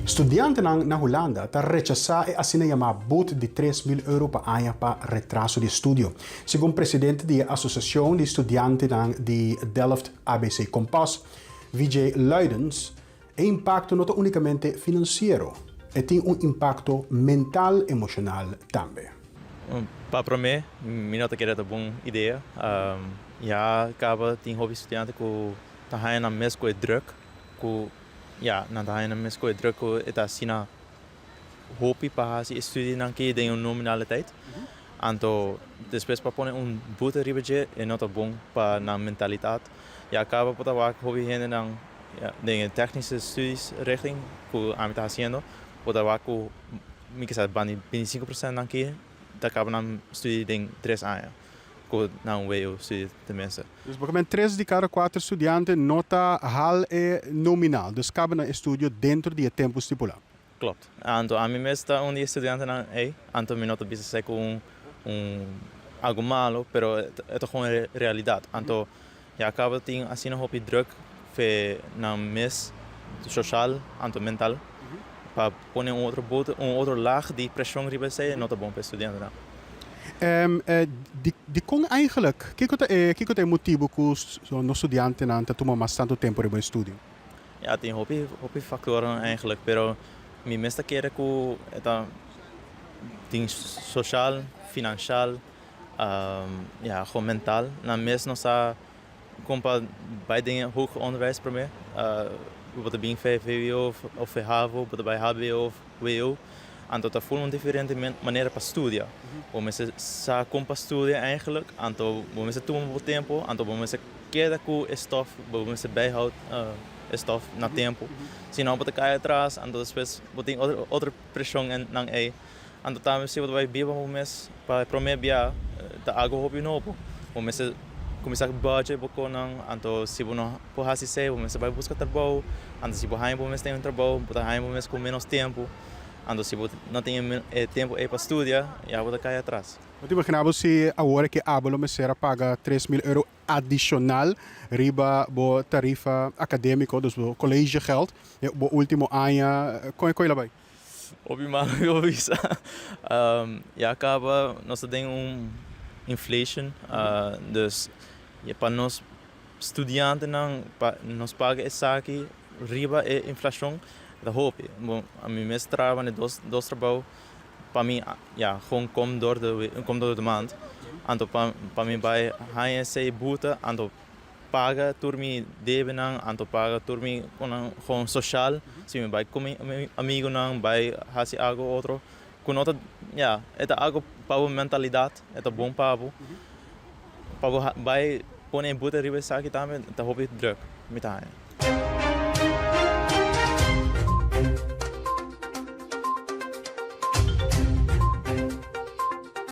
Estudiantes na Holanda tá rechazar e assina uma multa de 3.000 euro para ano para retraso de estudo. Segundo o presidente da Associação de Estudantes de Delft ABC Compass, Vijay Luidens, o impacto não é unicamente financeiro, tem impacto mental e emocional também. Para mim, minha que era uma boa ideia. Já acaba tem hobby estudante que tá na mesma druk, que ja, na tá na mesma druk que está assim na hobby para se estudar que tem uma nominaliteit. Então, depois para pôr boete ribeje é não bom para na mentalidade. Já acaba por dar hobby heen na de technische studies richting que a mim tá fazendo, por dar que me que sabe bani 25% na que da acaba na estudar em 3 anos. Que não veio estudar também. Dus basicamente 3 de cada 4 estudantes nota hal e nominal, dus acaba na estudo dentro do tempo estipulado. Klopt. Então, a mim mesmo está estudante na então minha nota bisa com algo malo, pero é com a realidade. Então, já acaba tem assim um hobby druk fe na mes social, então mental, para pôr outro laag die pressão riba sei, não tá bom para estudante não. De como eigenlijk, que é o motivo que os estudantes não tomam mais tanto tempo para o estudo? Ja, tem hobby factoren eigenlijk, pero mi meeste keren que tem social, financial, ja, gewoon mental. Na mes não sa compa bij dingen hoger onderwijs para mim, bijvoorbeeld bij VWO of HAVO, bijvoorbeeld bij HBO of WO. Então tá full diferente maneira para estudar. Você sa compa estudar eigenlijk, então você toma o tempo, então você queda com stof, você bijhoudt stof na tempo. Senão você cai atrás, então depois você tem outra pressão nang aí. Então também se você vai viver um mês para prometer bia, tá algo hobby novo. Você começar a budget pouco não, então se você não pode fazer, você vai buscar trabalho. Então se você tem trabalho, você com menos tempo. Então, se você não tem tempo para estudar, já você cai atrás. Eu imaginava se agora que a Abelo Mesera paga 3.000 euro adicional riba a tarifa acadêmica, dus o colégio geld, o último ano, como é vai? Obviamente, já acaba, nós temos inflation, dus para nós estudantes nós paga essa aqui riba a inflação. Da hobby. A mim mesmo trabalho dois trabalhos para mim, ja, gewoon kom door de maand. Então para mim vai ganhar essa buta, então paga turmi debenang, então paga turmi com social, se me vai com amigo não vai fazer algo outro, com outra, ja, é algo para a mentalidade, é bom para vai pôr em buta riba aqui também, tá hobby druk, me tá.